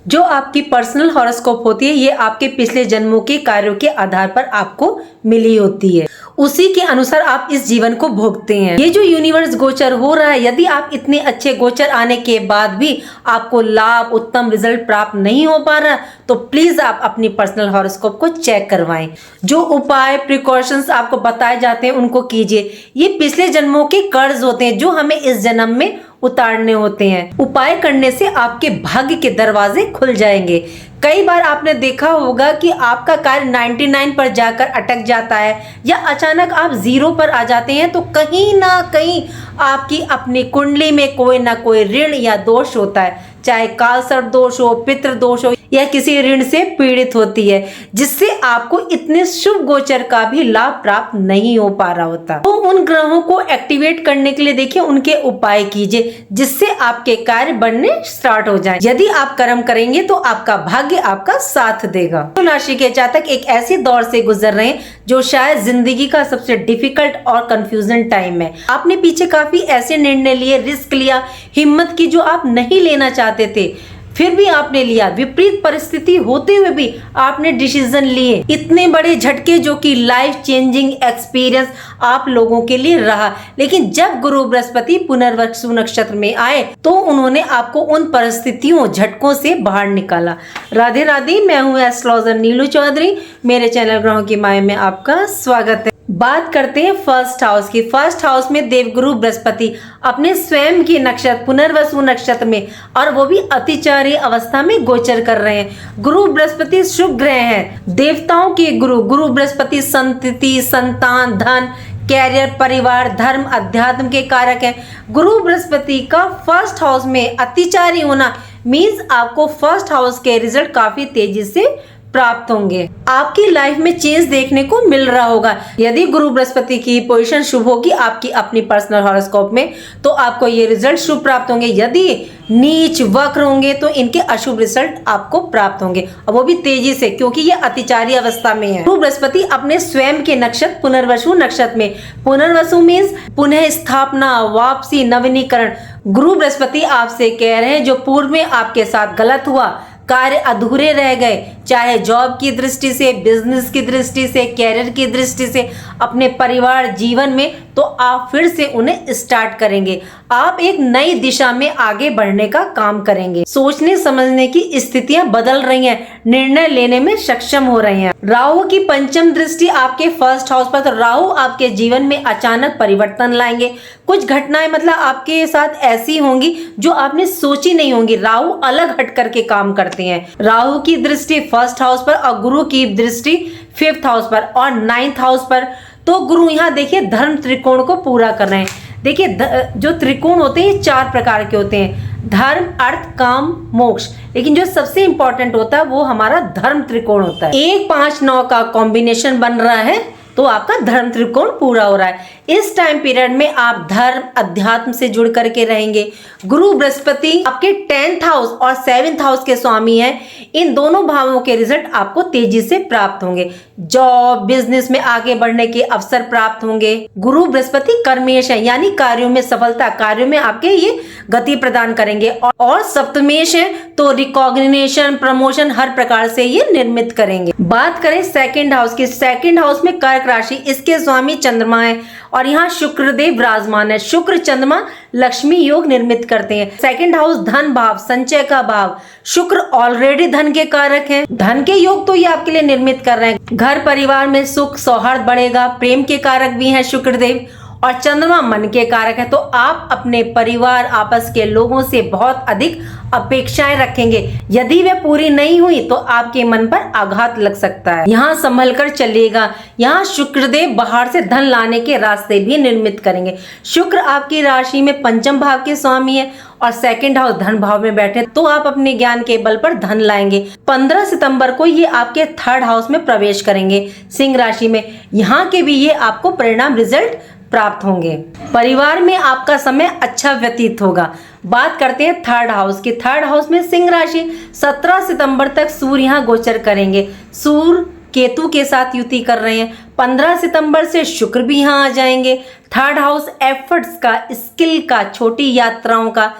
जो आपकी personal horoscope होती है ये आपके पिछले जन्मों के कार्यों के आधार पर आपको मिली होती है, उसी के अनुसार आप इस जीवन को भोगते हैं। ये जो यूनिवर्स गोचर हो रहा है, यदि आप इतने अच्छे गोचर आने के बाद भी आपको लाभ उत्तम रिजल्ट प्राप्त नहीं हो पा रहा, तो प्लीज आप अपनी पर्सनल हॉरोस्कोप को चेक करवाएं। जो उपाय प्रिकॉशंस आपको बताए जाते हैं उनको कीजिए। ये पिछले जन्मों के कर्ज होते हैं जो हमें इस जन्म में उतारने होते हैं। उपाय करने से आपके भाग्य के दरवाजे खुल जाएंगे। कई बार आपने देखा होगा कि आपका कार्य 99 पर जाकर अटक जाता है या अचानक आप 0 पर आ जाते हैं, तो कहीं ना कहीं आपकी अपनी कुंडली में कोई ना कोई ऋण या दोष होता है, चाहे कालसर्प दोष हो, पितृ दोष हो या किसी ऋण से पीड़ित होती है, जिससे आपको इतने शुभ गोचर का भी लाभ प्राप्त नहीं हो पा रहा होता। तो उन ग्रहों को एक्टिवेट करने के लिए देखिए उनके उपाय कीजिए, जिससे आपके कार्य बनने स्टार्ट हो जाएं। यदि आप कर्म करेंगे तो आपका भाग्य आपका साथ देगा। तो राशि के जातक एक ऐसे दौर से गुजर रहे हैं जो शायद जिंदगी का सबसे डिफिकल्ट और कंफ्यूजन टाइम है। आपने पीछे काफी ऐसे निर्णय लिए, रिस्क लिया, हिम्मत की जो आप नहीं लेना चाहते थे, फिर भी आपने लिया। विपरीत परिस्थिति होते हुए भी आपने डिसीजन लिए। इतने बड़े झटके जो कि लाइफ चेंजिंग एक्सपीरियंस आप लोगों के लिए रहा, लेकिन जब गुरु बृहस्पति पुनर्वसु नक्षत्र में आए तो उन्होंने आपको उन परिस्थितियों झटकों से बाहर निकाला। राधे राधे, मैं हूँ एस्ट्रोलॉजर नीलू चौधरी। मेरे चैनल ग्रहों की माया में आपका स्वागत है। बात करते हैं फर्स्ट हाउस की। फर्स्ट हाउस में देवगुरु बृहस्पति अपने स्वयं के नक्षत्र पुनर्वसु नक्षत्र में, और वो भी अतिचारी अवस्था में गोचर कर रहे हैं। गुरु बृहस्पति शुभ ग्रह हैं, देवताओं के गुरु। गुरु बृहस्पति संतति, संतान, धन, कैरियर, परिवार, धर्म, अध्यात्म के कारक हैं। गुरु बृहस्पति का फर्स्ट हाउस में अतिचारी होना मीन्स आपको फर्स्ट हाउस के रिजल्ट काफी तेजी से प्राप्त होंगे। आपकी लाइफ में चेंज देखने को मिल रहा होगा। यदि गुरु बृहस्पति की पोजीशन शुभ होगी आपकी अपनी पर्सनल हॉरोस्कोप में, तो आपको ये रिजल्ट शुभ प्राप्त होंगे। यदि नीच वक्र होंगे तो इनके अशुभ रिजल्ट आपको प्राप्त होंगे, और वो भी तेजी से, क्योंकि ये अतिचारी अवस्था में है। गुरु बृहस्पति अपने स्वयं के नक्षत्र पुनर्वसु नक्षत्र में, पुनर्वसु मीन्स पुनः स्थापना, वापसी, नवीनीकरण। गुरु बृहस्पति आपसे कह रहे हैं जो पूर्व में आपके साथ गलत हुआ, कार्य अधूरे रह गए, चाहे जॉब की दृष्टि से, बिजनेस की दृष्टि से, कैरियर की दृष्टि से, अपने परिवार जीवन में, तो आप फिर से उन्हें स्टार्ट करेंगे। आप एक नई दिशा में आगे बढ़ने का काम करेंगे। सोचने समझने की स्थितियां बदल रही हैं, निर्णय लेने में सक्षम हो रहे हैं। राहु की पंचम दृष्टि आपके फर्स्ट हाउस पर, तो राहु आपके जीवन में अचानक परिवर्तन लाएंगे। कुछ घटनाएं मतलब आपके साथ ऐसी होंगी जो आपने सोची नहीं होंगी। राहु अलग हट करके काम करते हैं। राहु की दृष्टि फर्स्ट हाउस पर और गुरु की दृष्टि 5th हाउस पर और 9th हाउस पर। तो गुरु यहाँ देखिए धर्म त्रिकोण को पूरा कर रहे हैं। देखिए जो त्रिकोण होते हैं 4 प्रकार के होते हैं, धर्म, अर्थ, काम, मोक्ष। लेकिन जो सबसे इंपॉर्टेंट होता है वो हमारा धर्म त्रिकोण होता है। 1, 5, 9 का कॉम्बिनेशन बन रहा है तो आपका धर्म त्रिकोण पूरा हो रहा है। इस टाइम पीरियड में आप धर्म अध्यात्म से जुड़ करके रहेंगे। गुरु बृहस्पति आपके 10th हाउस और 7th हाउस के स्वामी हैं। इन दोनों भावों के रिजल्ट आपको तेजी से प्राप्त होंगे। जॉब बिजनेस में आगे बढ़ने के अवसर प्राप्त होंगे। गुरु बृहस्पति कर्मेश है, यानी कार्यों में सफलता, कार्यों में आपके ये गति प्रदान करेंगे। और सप्तमेश है तो रिकॉग्निशन, प्रमोशन हर प्रकार से ये निर्मित करेंगे। बात करें सेकंड हाउस की। सेकंड हाउस में कर्क राशि, इसके स्वामी चंद्रमा है और यहाँ शुक्रदेव विराजमान है। शुक्र चंद्रमा लक्ष्मी योग निर्मित करते हैं। सेकंड हाउस धन भाव, संचय का भाव। शुक्र ऑलरेडी धन के कारक हैं। धन के योग तो ये आपके लिए निर्मित कर रहे हैं। घर परिवार में सुख सौहार्द बढ़ेगा। प्रेम के कारक भी हैं शुक्रदेव, और चंद्रमा मन के कारक है। तो आप अपने परिवार आपस के लोगों से बहुत अधिक अपेक्षाएं रखेंगे। यदि वे पूरी नहीं हुई तो आपके मन पर आघात लग सकता है। यहाँ संभल कर चलिएगा। यहाँ शुक्रदेव बाहर से धन लाने के रास्ते भी निर्मित करेंगे। शुक्र आपकी राशि में पंचम भाव के स्वामी है और सेकंड हाउस धन भाव में बैठे, तो आप अपने ज्ञान के बल पर धन लाएंगे। 15 सितंबर को ये आपके 3rd हाउस में प्रवेश करेंगे सिंह राशि में। यहाँ के भी ये आपको परिणाम रिजल्ट प्राप्त होंगे। परिवार में आपका समय अच्छा व्यतीत होगा। बात करते हैं 3rd हाउस की। 3rd हाउस में सिंह राशि 17 सितंबर तक सूर्य यहाँ गोचर करेंगे। सूर्य केतु के साथ युति कर रहे हैं। 15 सितंबर से शुक्र भी यहाँ आ जाएंगे। 3rd हाउस एफर्ट्स का, स्किल का, छोटी यात्राओं का,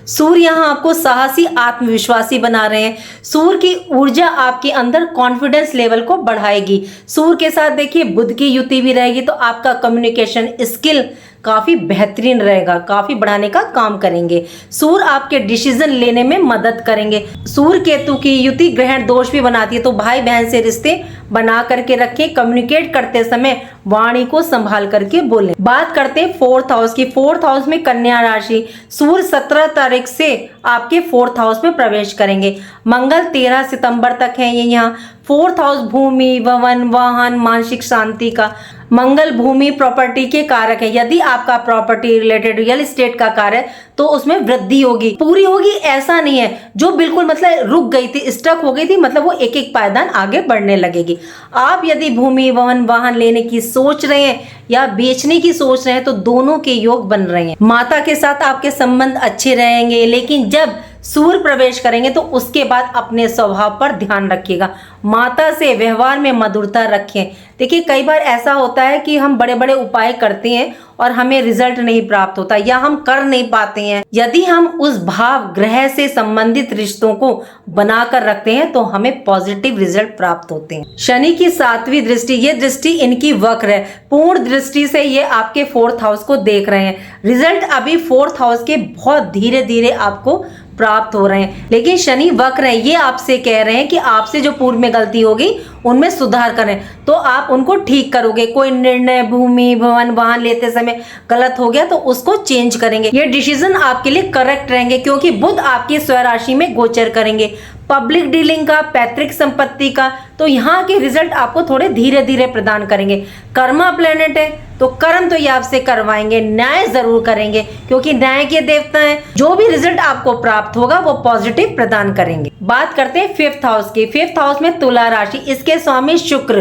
सूर्य यहाँ आपको साहसी आत्मविश्वासी बना रहे हैं। सूर्य की ऊर्जा आपके अंदर कॉन्फिडेंस लेवल को बढ़ाएगी। सूर्य के साथ देखिए बुध की युति भी रहेगी, तो आपका कम्युनिकेशन स्किल काफी बेहतरीन रहेगा, काफी बढ़ाने का काम करेंगे। सूर्य आपके डिसीजन लेने में मदद करेंगे। सूर्य केतु की युति ग्रहण दोष भी बनाती है, तो भाई बहन से रिश्ते बना करके रखें। कम्युनिकेट करते समय वाणी को संभाल करके बोलें। बात करते हैं 4th हाउस की। 4th हाउस में कन्या राशि। सूर्य 17 तारीख से आपके 4th हाउस में प्रवेश करेंगे। मंगल 13 सितंबर तक है ये यहाँ। 4th हाउस भूमि, भवन, वाहन, मानसिक शांति का। मंगल भूमि प्रॉपर्टी के कारक है। यदि आपका प्रॉपर्टी रिलेटेड रियल एस्टेट का कार्य है तो उसमें वृद्धि होगी, पूरी होगी ऐसा नहीं है। जो बिल्कुल मतलब रुक गई थी, स्टक हो गई थी, मतलब वो एक एक पायदान आगे बढ़ने लगेगी। आप यदि भूमि, भवन, वाहन लेने की सोच रहे हैं या बेचने की सोच रहे हैं तो दोनों के योग बन रहे हैं। माता के साथ आपके संबंध अच्छे रहेंगे, लेकिन जब सूर्य प्रवेश करेंगे तो उसके बाद अपने स्वभाव पर ध्यान रखिएगा। माता से व्यवहार में मधुरता रखें। देखिए कई बार ऐसा होता है कि हम बड़े बड़े उपाय करते हैं और हमें रिजल्ट नहीं प्राप्त होता या हम कर नहीं पाते हैं। यदि हम उस भाव ग्रह से संबंधित रिश्तों को बनाकर रखते हैं तो हमें पॉजिटिव रिजल्ट प्राप्त होते हैं। शनि की 7वीं दृष्टि, ये दृष्टि इनकी वक्र है। पूर्ण दृष्टि से ये आपके 4th हाउस को देख रहे हैं। रिजल्ट अभी 4th हाउस के बहुत धीरे धीरे आपको प्राप्त हो रहे हैं, लेकिन शनि वक्र है। ये आपसे कह रहे हैं कि आपसे जो पूर्व में गलती होगी उनमें सुधार करें तो आप उनको ठीक करोगे। कोई निर्णय भूमि, भवन, वाहन लेते समय गलत हो गया तो उसको चेंज करेंगे। ये डिसीजन आपके लिए करेक्ट रहेंगे क्योंकि बुध आपकी स्वराशि में गोचर करेंगे। पब्लिक डीलिंग का, पैतृक संपत्ति का, तो यहाँ के रिजल्ट आपको थोड़े धीरे धीरे प्रदान करेंगे। कर्मा प्लेनेट है तो कर्म तो ये आपसे करवाएंगे, न्याय जरूर करेंगे क्योंकि न्याय के देवता हैं। जो भी रिजल्ट आपको प्राप्त होगा वो पॉजिटिव प्रदान करेंगे। बात करते हैं 5th हाउस की। 5th हाउस में तुला राशि, इसके स्वामी शुक्र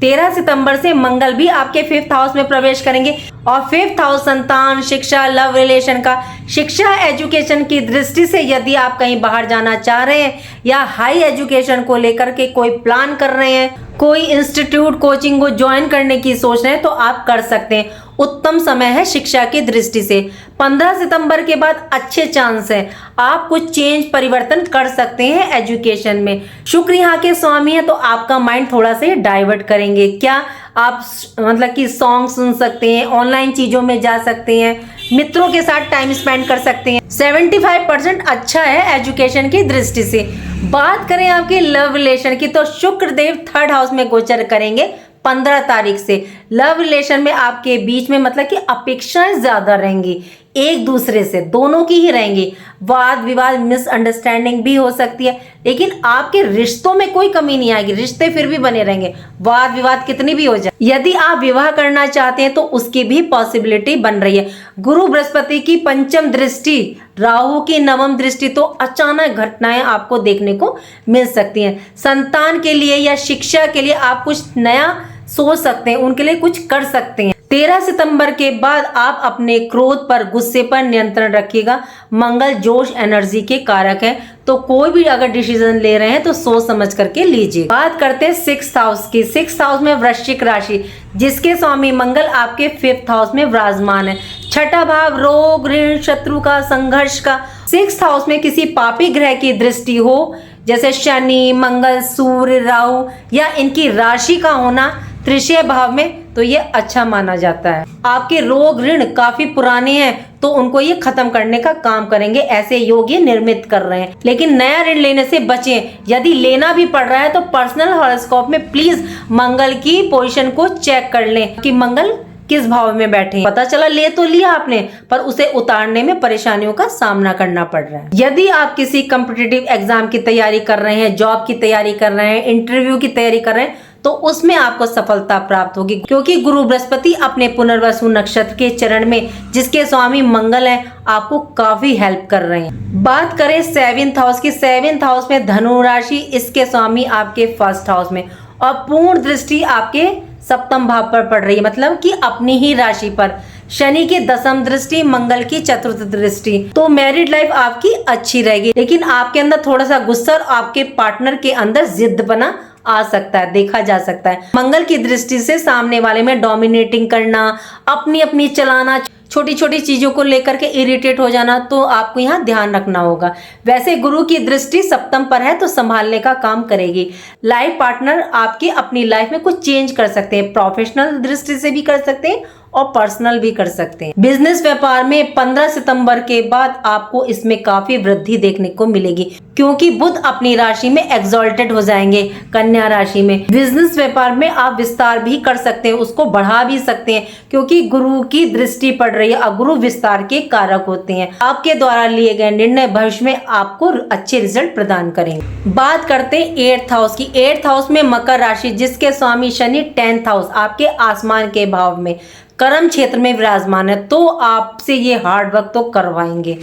13 सितंबर से मंगल भी आपके 5th हाउस में प्रवेश करेंगे। और 5th हाउस संतान, शिक्षा, लव रिलेशन का। शिक्षा एजुकेशन की दृष्टि से यदि आप कहीं बाहर जाना चाह रहे हैं या हाई एजुकेशन को लेकर के कोई प्लान कर रहे हैं, कोई इंस्टीट्यूट कोचिंग को ज्वाइन करने की सोच रहे हैं तो आप कर सकते हैं। उत्तम समय है शिक्षा की दृष्टि से। 15 सितंबर के बाद अच्छे चांस है, आप कुछ चेंज परिवर्तन कर सकते हैं एजुकेशन में। शुक्र यहाँ के स्वामी है तो आपका माइंड थोड़ा सा डाइवर्ट करेंगे। क्या आप मतलब कि सॉन्ग सुन सकते हैं, ऑनलाइन चीजों में जा सकते हैं, मित्रों के साथ टाइम स्पेंड कर सकते हैं। 75% अच्छा है एजुकेशन की दृष्टि से। बात करें आपके लव रिलेशन की तो शुक्र देव 3rd हाउस में गोचर करेंगे 15 तारीख से। लव रिलेशन में आपके बीच में मतलब कि अपेक्षाएं ज्यादा रहेंगी, एक दूसरे से दोनों की ही रहेंगी। वाद विवाद, मिसअंडरस्टैंडिंग भी हो सकती है, लेकिन आपके रिश्तों में कोई कमी नहीं आएगी। रिश्ते फिर भी बने रहेंगे, वाद विवाद कितनी भी हो जाए। यदि आप विवाह करना चाहते हैं तो उसकी भी पॉसिबिलिटी बन रही है। गुरु बृहस्पति की 5th दृष्टि, राहु की 9वीं दृष्टि, तो अचानक घटनाएं आपको देखने को मिल सकती हैं। संतान के लिए या शिक्षा के लिए आप कुछ नया सोच सकते हैं, उनके लिए कुछ कर सकते हैं। 13 सितंबर के बाद आप अपने क्रोध पर, गुस्से पर नियंत्रण रखिएगा। मंगल जोश एनर्जी के कारक है, तो कोई भी अगर डिसीजन ले रहे हैं तो सोच समझ करके लीजिए। बात करते हैं 6th हाउस की। 6th हाउस में वृश्चिक राशि, जिसके स्वामी मंगल आपके 5th हाउस में विराजमान है। 6ठा भाव रोग, ऋण, शत्रु का, संघर्ष का। 6th हाउस में किसी पापी ग्रह की दृष्टि हो, जैसे शनि, मंगल, सूर्य, राहु या इनकी राशि का होना तृतीय भाव में, तो ये अच्छा माना जाता है। आपके रोग ऋण काफी पुराने हैं तो उनको ये खत्म करने का काम करेंगे, ऐसे योग ये निर्मित कर रहे हैं। लेकिन नया ऋण लेने से बचें। यदि लेना भी पड़ रहा है तो पर्सनल हॉरोस्कोप में प्लीज मंगल की पोजीशन को चेक कर लें कि मंगल किस भाव में बैठे हैं। पता चला ले तो लिया आपने, पर उसे उतारने में परेशानियों का सामना करना पड़ रहा है। यदि आप किसी कॉम्पिटिटिव एग्जाम की तैयारी कर रहे हैं, जॉब की तैयारी कर रहे हैं, इंटरव्यू की तैयारी कर रहे हैं, तो उसमें आपको सफलता प्राप्त होगी क्योंकि गुरु बृहस्पति अपने पुनर्वसु नक्षत्र के चरण में, जिसके स्वामी मंगल है, आपको काफी हेल्प कर रहे हैं। बात करें 7th हाउस की। 7th हाउस में धनु राशि, इसके स्वामी आपके 1st हाउस में, और पूर्ण दृष्टि आपके 7th भाव पर पड़ रही है, मतलब कि अपनी ही राशि पर। शनि की 10वीं दृष्टि, मंगल की 4th दृष्टि। तो मैरिड लाइफ आपकी अच्छी रहेगी, लेकिन आपके अंदर थोड़ा सा गुस्सा और आपके पार्टनर के अंदर जिद्द बना आ सकता है, देखा जा सकता है। मंगल की दृष्टि से सामने वाले में डोमिनेटिंग करना, अपनी अपनी चलाना, छोटी छोटी चीजों को लेकर के इरिटेट हो जाना, तो आपको यहाँ ध्यान रखना होगा। वैसे गुरु की दृष्टि सप्तम पर है तो संभालने का काम करेगी। लाइफ पार्टनर आपकी अपनी लाइफ में कुछ चेंज कर सकते हैं, प्रोफेशनल दृष्टि से भी कर सकते हैं और पर्सनल भी कर सकते हैं। बिजनेस व्यापार में 15 सितंबर के बाद आपको इसमें काफी वृद्धि देखने को मिलेगी, क्योंकि बुध अपनी राशि में एक्सॉल्टेड हो जाएंगे, कन्या राशि में। बिजनेस व्यापार में आप विस्तार भी कर सकते हैं, उसको बढ़ा भी सकते हैं, क्योंकि गुरु की दृष्टि पड़ रही है और गुरु विस्तार के कारक होते हैं। आपके द्वारा लिए गए निर्णय भविष्य में आपको अच्छे रिजल्ट प्रदान करेंगे। बात करते हैं 8th हाउस की। 8th हाउस में मकर राशि, जिसके स्वामी शनि 10th हाउस आपके आसमान के भाव में कर्म क्षेत्र में विराजमान है, तो आपसे ये हार्ड वर्क तो करवाएंगे।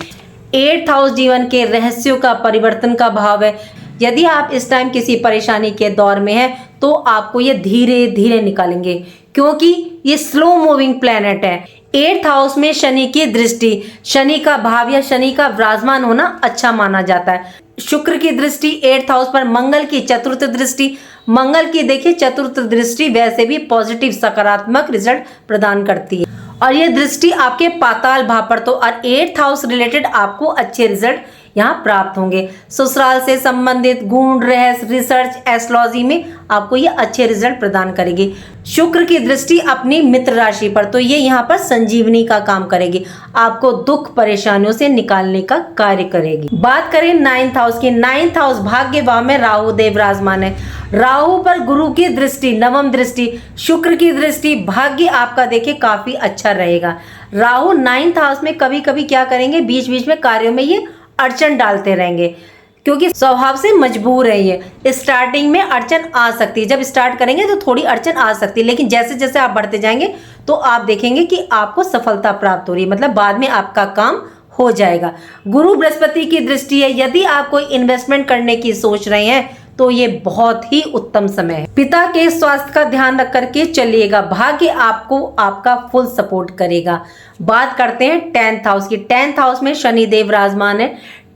8th हाउस जीवन के रहस्यों का परिवर्तन का भाव है। यदि आप इस टाइम किसी परेशानी के दौर में हैं तो आपको ये धीरे धीरे निकालेंगे, क्योंकि ये स्लो मूविंग प्लेनेट है। 8th हाउस में शनि की दृष्टि, शनि का भाव या शनि का विराजमान होना अच्छा माना जाता है। शुक्र की दृष्टि 8th हाउस पर, मंगल की चतुर्थ दृष्टि, मंगल की देखिए चतुर्थ दृष्टि वैसे भी पॉजिटिव सकारात्मक रिजल्ट प्रदान करती है, और ये दृष्टि आपके पाताल भाव पर, तो और 8th हाउस रिलेटेड आपको अच्छे रिजल्ट यहाँ प्राप्त होंगे। ससुराल से संबंधित गुण, रहस्य, रिसर्च, एस्ट्रोलॉजी में आपको ये अच्छे रिजल्ट प्रदान करेगी। शुक्र की दृष्टि अपनी मित्र राशि पर, तो ये यहाँ पर संजीवनी का काम करेगी, आपको दुख परेशानियों से निकालने का कार्य करेगी। बात करें 9th हाउस की। 9th हाउस भाग्य भाव में राहु देव विराजमान है। राहु पर गुरु की दृष्टि, नवम दृष्टि, शुक्र की दृष्टि, भाग्य आपका देखिए काफी अच्छा रहेगा। राहु 9th हाउस में कभी कभी क्या करेंगे, बीच बीच में कार्यों में ये अड़चन डालते रहेंगे, क्योंकि स्वभाव से मजबूर है ये। स्टार्टिंग में अड़चन आ सकती है, जब स्टार्ट करेंगे तो थोड़ी अड़चन आ सकती है, लेकिन जैसे जैसे आप बढ़ते जाएंगे तो आप देखेंगे कि आपको सफलता प्राप्त हो रही है, मतलब बाद में आपका काम हो जाएगा। गुरु बृहस्पति की दृष्टि है। यदि आप कोई इन्वेस्टमेंट करने की सोच रहे हैं तो ये बहुत ही उत्तम समय है। पिता के स्वास्थ्य का ध्यान रख करके चलिएगा, भाग्य आपको आपका फुल सपोर्ट करेगा। बात करते हैं 10th हाउस की। 10th हाउस में शनि देव विराजमान है।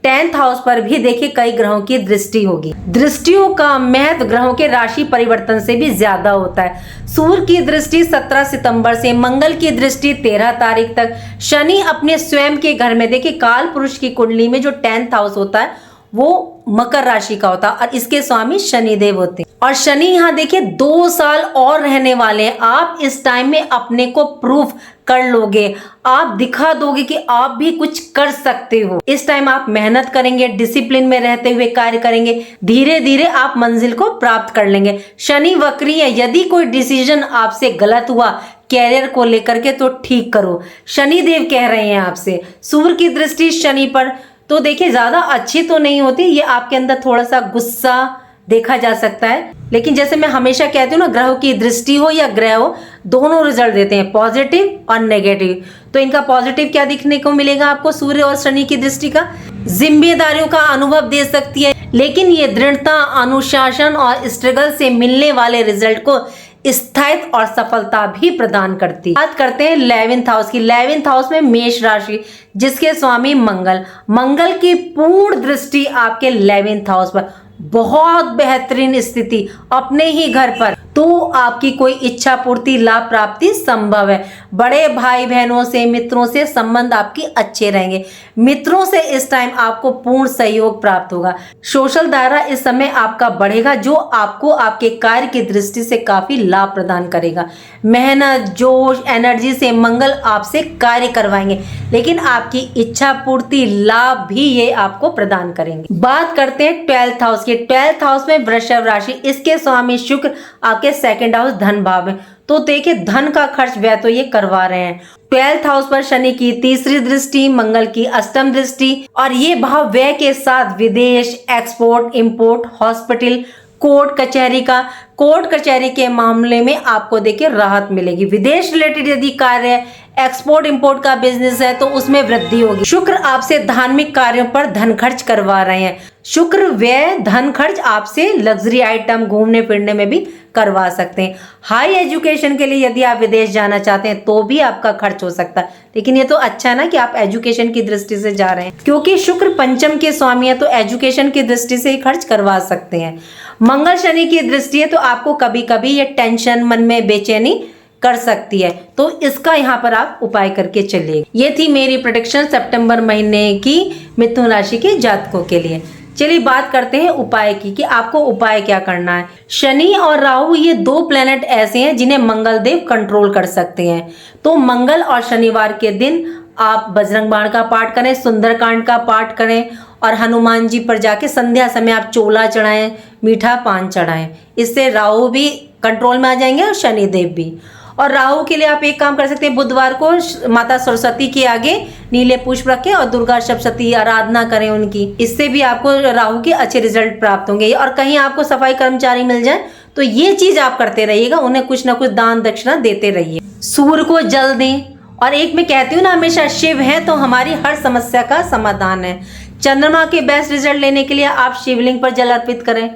10th हाउस पर भी देखिए कई ग्रहों की दृष्टि होगी। दृष्टियों का महत्व ग्रहों के राशि परिवर्तन से भी ज्यादा होता है। सूर्य की दृष्टि 17 सितंबर से, मंगल की दृष्टि 13 तारीख तक। शनि अपने स्वयं के घर में, देखिए काल पुरुष की कुंडली में जो 10th हाउस होता है वो मकर राशि का होता है और इसके स्वामी शनिदेव होते हैं। और शनि यहाँ देखिए 2 साल और रहने वाले हैं। आप इस टाइम में अपने को प्रूफ कर लोगे, आप दिखा दोगे कि आप भी कुछ कर सकते हो। इस टाइम आप मेहनत करेंगे, डिसिप्लिन में रहते हुए कार्य करेंगे, धीरे धीरे आप मंजिल को प्राप्त कर लेंगे। शनि वक्री है, यदि कोई डिसीजन आपसे गलत हुआ कैरियर को लेकर के तो ठीक करो, शनिदेव कह रहे हैं आपसे। सूर्य की दृष्टि शनि पर, तो देखिए ज्यादा अच्छी तो नहीं होती, ये आपके अंदर थोड़ा सा गुस्सा देखा जा सकता है, लेकिन जैसे मैं हमेशा कहती हूँ ना, ग्रहों की दृष्टि हो या ग्रह हो, दोनों रिजल्ट देते हैं, पॉजिटिव और नेगेटिव। तो इनका पॉजिटिव क्या दिखने को मिलेगा आपको, सूर्य और शनि की दृष्टि का जिम्मेदारियों का अनुभव दे सकती है, लेकिन ये दृढ़ता, अनुशासन और स्ट्रगल से मिलने वाले रिजल्ट को स्थायित्व और सफलता भी प्रदान करती है। बात करते हैं 11th हाउस की। 11th हाउस में मेष राशि, जिसके स्वामी मंगल, मंगल की पूर्ण दृष्टि आपके 11th हाउस पर, बहुत बेहतरीन स्थिति अपने ही घर पर, तो आपकी कोई इच्छा पूर्ति, लाभ प्राप्ति संभव है। बड़े भाई बहनों से, मित्रों से संबंध आपके अच्छे रहेंगे। मित्रों से इस टाइम आपको पूर्ण सहयोग प्राप्त होगा। सोशल दायरा इस समय आपका बढ़ेगा, जो आपको आपके कार्य की दृष्टि से काफी लाभ प्रदान करेगा। मेहनत, जोश, एनर्जी से मंगल आपसे कार्य करवाएंगे, लेकिन आपकी इच्छा पूर्ति, लाभ भी ये आपको प्रदान करेंगे। बात करते हैं 12th हाउस की। 12th हाउस में वृषभ राशि, इसके स्वामी शुक्र आपके 2nd हाउस धन भाव में, तो देखिए धन का खर्च व्यय तो ये करवा रहे हैं। 12th हाउस पर शनि की तीसरी दृष्टि, मंगल की अष्टम दृष्टि, और ये भाव व्यय के साथ विदेश, एक्सपोर्ट, इंपोर्ट, हॉस्पिटल, कोर्ट कचहरी का, कोर्ट कचहरी के मामले में आपको देखिए राहत मिलेगी। विदेश रिलेटेड यदि कार्य, एक्सपोर्ट इंपोर्ट का बिजनेस है तो उसमें वृद्धि होगी। शुक्र आपसे धार्मिक कार्यों पर धन खर्च करवा रहे हैं। शुक्र व्यय धन खर्च आपसे लग्जरी आइटम घूमने फिरने में भी करवा सकते हैं। हाई एजुकेशन के लिए यदि आप विदेश जाना चाहते हैं तो भी आपका खर्च हो सकता है, लेकिन ये तो अच्छा है ना कि आप एजुकेशन की दृष्टि से जा रहे हैं, क्योंकि शुक्र पंचम के स्वामी है तो एजुकेशन की दृष्टि से ही खर्च करवा सकते हैं। मंगल शनि की दृष्टि है तो आपको कभी कभी ये टेंशन, मन में बेचैनी कर सकती है, तो इसका यहाँ पर आप उपाय करके चलिए। ये थी मेरी प्रेडिक्शन सितंबर महीने की मिथुन राशि के जातकों के लिए। चलिए बात करते हैं उपाय की कि आपको उपाय क्या करना है। शनि और राहु ये दो प्लेनेट ऐसे हैं जिन्हें मंगल देव कंट्रोल कर सकते हैं, तो मंगल और शनिवार के दिन आप बजरंग बाण का पाठ करें, सुंदरकांड का पाठ करें और हनुमान जी पर जाके संध्या समय आप चोला चढ़ाएं, मीठा पान चढ़ाएं। इससे राहु भी कंट्रोल में आ जाएंगे और शनिदेव भी। और राहु के लिए आप एक काम कर सकते हैं, बुधवार को माता सरस्वती के आगे नीले पुष्प रखें और दुर्गा सप्तशती आराधना करें उनकी। इससे भी आपको राहु के अच्छे रिजल्ट प्राप्त होंगे। और कहीं आपको सफाई कर्मचारी मिल जाए तो ये चीज आप करते रहिएगा, उन्हें कुछ ना कुछ दान दक्षिणा देते रहिए। सूर्य को जल दें। और एक मैं कहती हूँ ना, हमेशा शिव है तो हमारी हर समस्या का समाधान है। चंद्रमा के बेस्ट रिजल्ट लेने के लिए आप शिवलिंग पर जल अर्पित करें।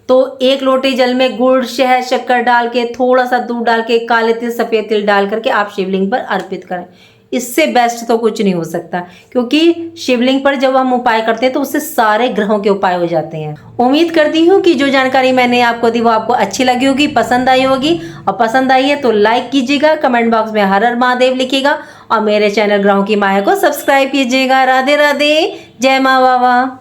तो एक लोटे जल में गुड़, शहद, शक्कर डाल के, थोड़ा सा दूध डाल के, काले तिल, सफेद तिल डाल करके आप शिवलिंग पर अर्पित करें। इससे बेस्ट तो कुछ नहीं हो सकता, क्योंकि शिवलिंग पर जब हम उपाय करते हैं तो उससे सारे ग्रहों के उपाय हो जाते हैं। उम्मीद करती हूँ कि जो जानकारी मैंने आपको दी वो आपको अच्छी लगी होगी, पसंद आई होगी। और पसंद आई है तो लाइक कीजिएगा, कमेंट बॉक्स में हर हर महादेव लिखिएगा और मेरे चैनल ग्रहों की माया को सब्सक्राइब कीजिएगा। राधे राधे, जय माँ बाबा।